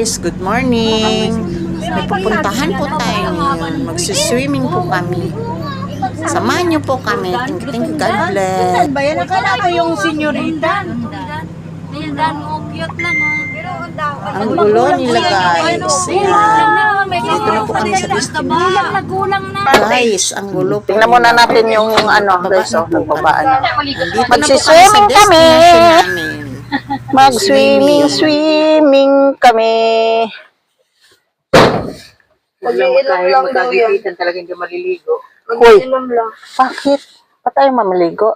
guys, good morning. May pupuntahan po tayo ngayon. Magsiswimming po kami. Samahan niyo po kami. Thank you, God bless. Ba yan? Akala ko yung senyorita. Ayan, cute lang. Ang gulo nila guys. Dito na po kami sa destination. Nagulang na. Guys, ang gulo po. Tingnan muna natin yung guys, nagbabaan. Magsiswimming kami. namin. Mag-swimming kami. Mag-iinom lang daw yan. Talagang hindi maliligo. Hoy, Mag-iinom lang. bakit? Pa tayo mamaligo?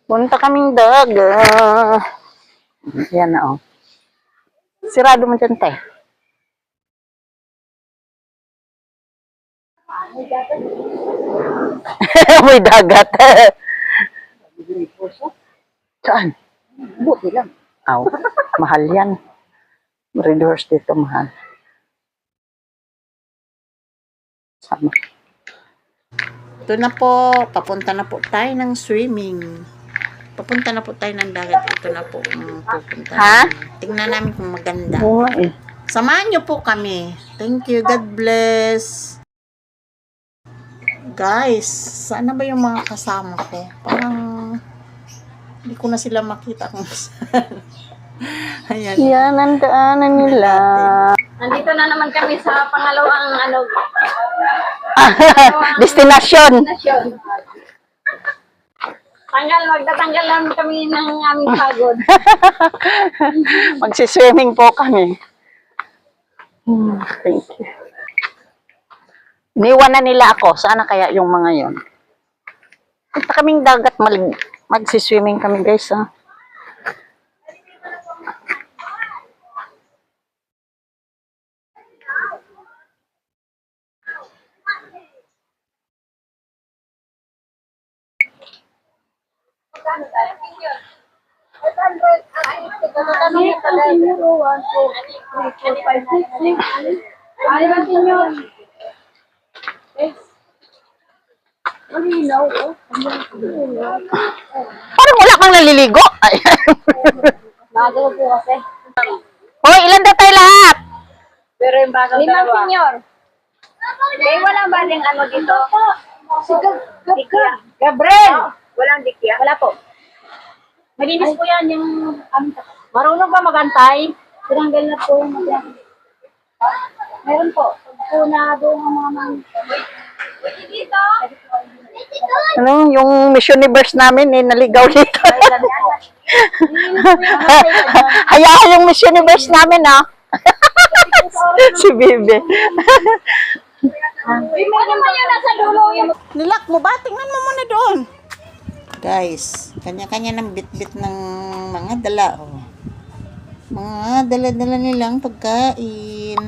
Punta kaming dagat. Yan na, oh. Sirado mo dyan, te. May dagat. Saan? Buti lang. Aw, mahal yan. Redoors dito, mahal. Sama. Ito na po. Papunta na po tayo ng swimming. Papunta na po tayo ng dagat. Ito na po ang pupunta. Ha? Tingnan namin kung maganda. Oo nga eh. Samahan niyo po kami. Thank you. God bless. Guys, sana ba yung mga kasama ko? Parang hindi ko na sila makita kung saan. Ayan. Yan ang daanan nila. Nandito na naman kami sa pangalawang Destinasyon. nasyon. Magtatanggal lang kami ng aming pagod. Magsiswimming po kami. Thank you. Iniwan na nila ako. Sana kaya yung mga yon. Punta kaming dagat. Magsiswimming kami, guys. Ha? Parang wala kang naliligo. Ay. Bago po kasi. Hoy, ilan na tayo lahat? Pero yung bagang Limang dalawa. senyor. Eh, wala ba ding ano dito? Si Dikya. Gabriel! Walang dikya? Wala po. Malinis po yan yung marunong ba magantay? Tinanggal na po. Meron po. Pag po na doon ang mga Ano, yung Miss Universe namin, naligaw dito. Hayaan yung Miss Universe namin, ha? Si Bibi. Ano ba yun? Nasa dulo yung Nilak mo ba? Tingnan mo muna doon. Guys, kanya-kanya ng bit-bit ng mga dala. Oh. Mga dala-dala nilang pagkain.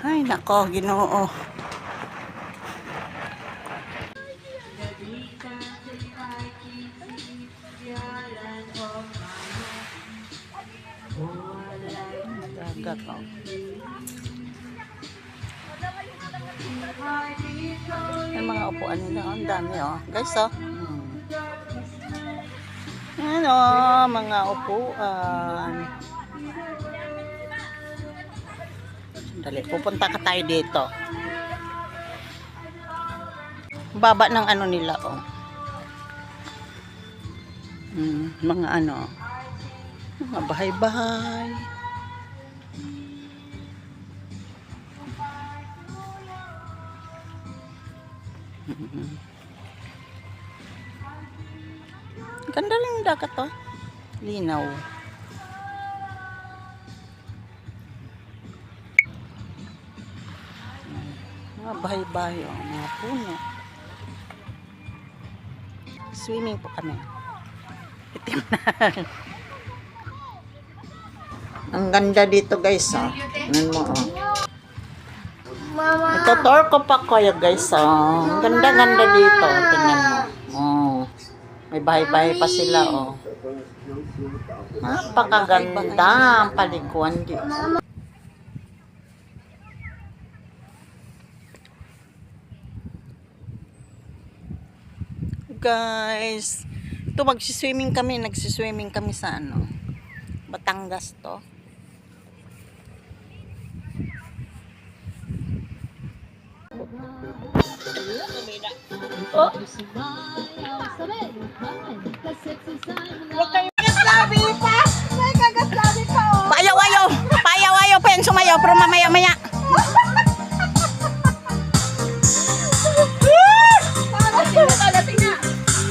Ay, nako, Ginoo. Dagat, oh. Ang mga upuan nila, oh, ang dami, oh. Guys, oh. Ano, mga upuan. Dali, pupunta ka tayo dito. Baba ng ano nila, oh. Mga ano, mga bahay-bahay. Ganda lang yung dagat, oh. Linaw. Mga bahay-bahay, oh. Mga puno. Swimming po kami. Itim na. Ang ganda dito, guys, oh. Tingnan mo, oh. Ito, tour ko pa kayo, guys, oh. Ang ganda-ganda dito. Tingnan mo. Oh. May bahay-bahay pa sila, oh. Napakaganda ang paliguan dito. guys. Ito magsiswimming kami. Nagsiswimming kami sa ano. Batangas to. Oh. Huwag kayo kagaslabi pa. May kagaslabi pa oh. Payaw-ayaw. Payaw-ayaw pa yan sumayaw. Pero mamaya-maya.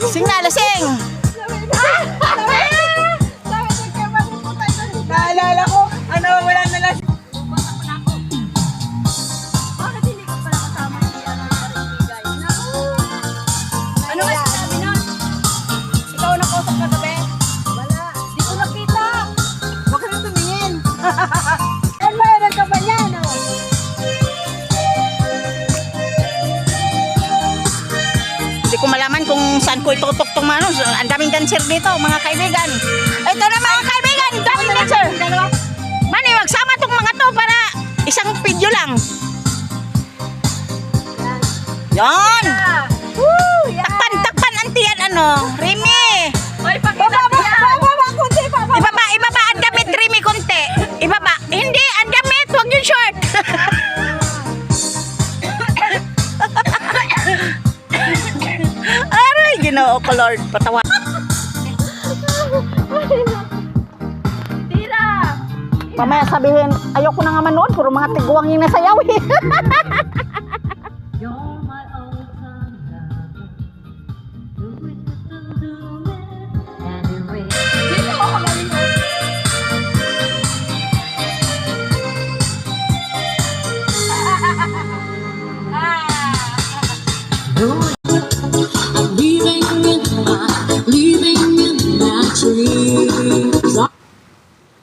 Sing na, lasing! Naalala ko, ano, wala na lang. Bakit hindi ko pala kasama si Ano ba sabi nun? Ikaw na kusap na gabi? Wala. Di ko nakita. Huwag ka na tumingin. Ano, ka ba niya, no? Hindi ko malaman kung saan ko itutok itong ano. Ang daming dancer dito, mga kaibigan. Ito na mga kaibigan, daming dancer. Mani, magsama itong mga to para isang video lang. Yan. Woo! Takpan, takpan, antiyan, ano. Remy. Oy, pakita niya. Ibaba, ang damit, Remy, konti. Ibaba. Hindi, ang damit, huwag yung short. Aray, Ginoo ko, Lord, patawa. Tira. Mamaya sabihin, ayoko na nga manood, puro mga tiguang yung nasayaw eh.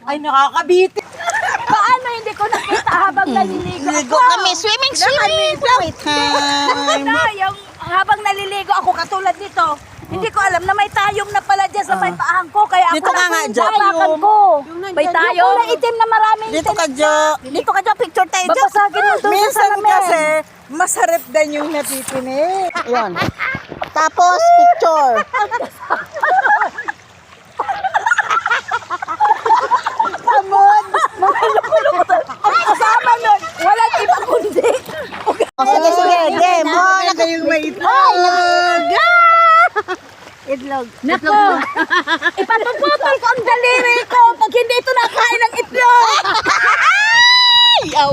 Ay, nakakabiti. Paano hindi ko nakita habang naliligo Ligo kami, swimming. Wait time. Ano, yung habang naliligo ako katulad nito, hindi ko alam na may tayom na pala dyan sa may paahang ko. Kaya ako Dito ka nga, Jo. tapakan ko. May tayom. Yung kulay itim na maraming Dito ka, Jo. Dito ka, Jo. Picture tayo, Jo. babasagin mo doon sa Minsan salamin. kasi, masarap din yung natitinig. Yun. Tapos, picture. Kasama nun, walang iba kundi. Oh, sige, sige. Game. Oh, Talaga yung may itlog. Itlog. Nako, ipatututol ko ang daliri ko pag hindi ito nakain ng itlog. Ayaw.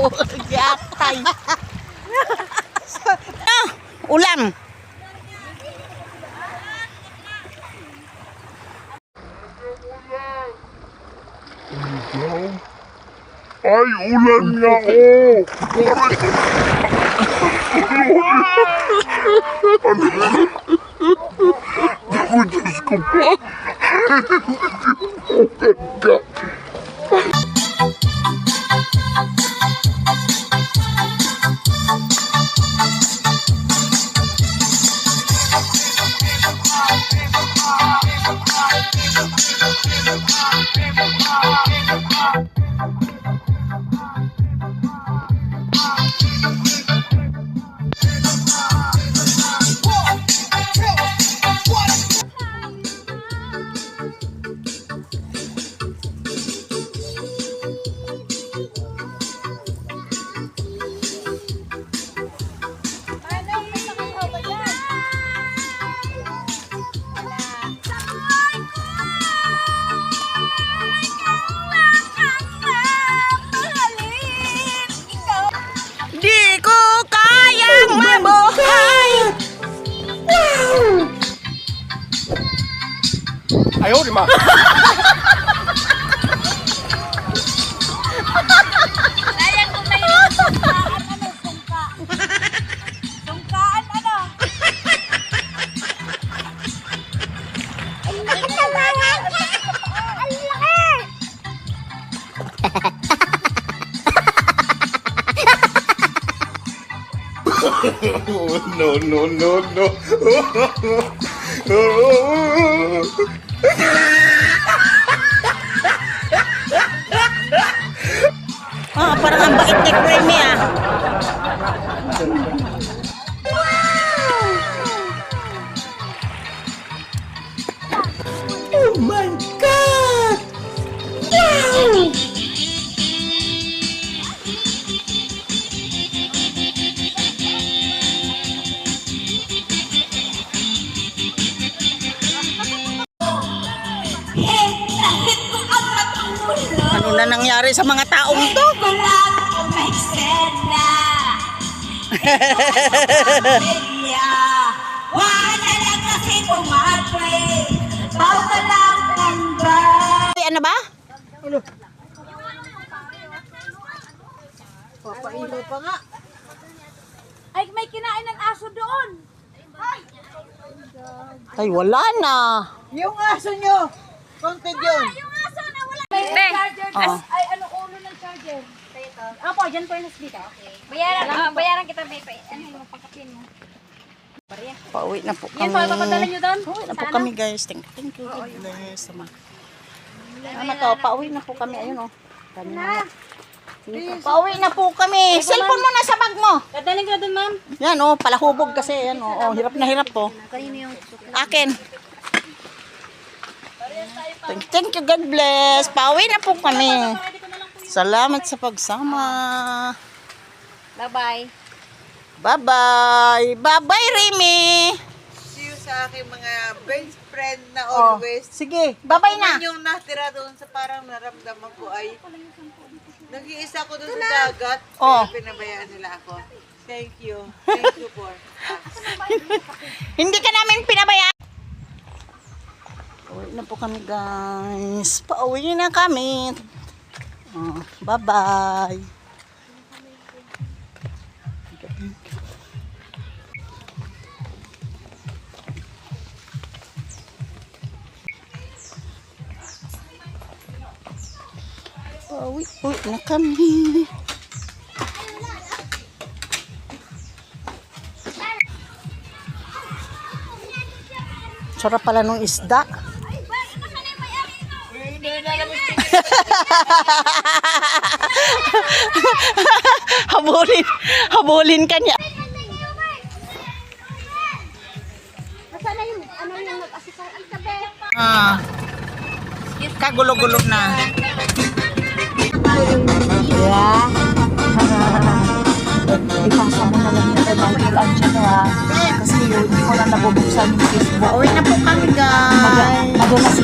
Yatay. Ah, ulam. Ay, ulan nga oh! Ako, Diyos ko pa! Di ko kayang mabuhay. Ayaw, di ma! Sungkaan ano? No, no, no, no! Oh, parang ang bait ni Remy ah. nangyari sa mga taong to? Ano ba? Papailo pa nga. Ay, may kinain ng aso doon. Ay, wala na. Yung aso nyo. Content yun. Yung aso na wala. May charger. Oh. Ay, ano ulo ng charger? Apo, dyan po yung nasbita. Okay. Bayaran kita, Pepe. Ano yung pagkapin mo? Pauwi na po kami. Yun po, papadala nyo doon? Pauwi na po kami, guys. Thank you. God bless. Ano to? Pauwi na po kami. Ayun, oh. Kami na. Pauwi na po kami. Cellphone mo na sa bag mo. Dadaling ka doon, ma'am. Yan, oh. Palahubog kasi. Yan, oh. Oh, hirap na hirap po. Kanino yung Akin. Thank you, God bless. Pauwi na po kami. Salamat sa pagsama. Bye-bye. Bye-bye. Bye-bye, Remy. See you sa aking mga best friend na Oh, always. sige. Bye-bye na. Yung natira doon sa parang naramdaman ko ay nag-iisa ko doon sa dagat. Oh. Kaya pinabayaan nila ako. Thank you. Thank you for Hindi ka namin pinabayaan. Pauwi na po kami, guys. Pauwi na kami. Oh, bye-bye. Pauwi na kami. Sarap pala nung isda. habulin ka niya. Kagulo-gulo na. Yeah. Ipasa mo na lang yung Michael Angelo ha. Kasi yun, hindi ko lang nabubuksan yung Facebook. Uwi na po kami, guys. Madulas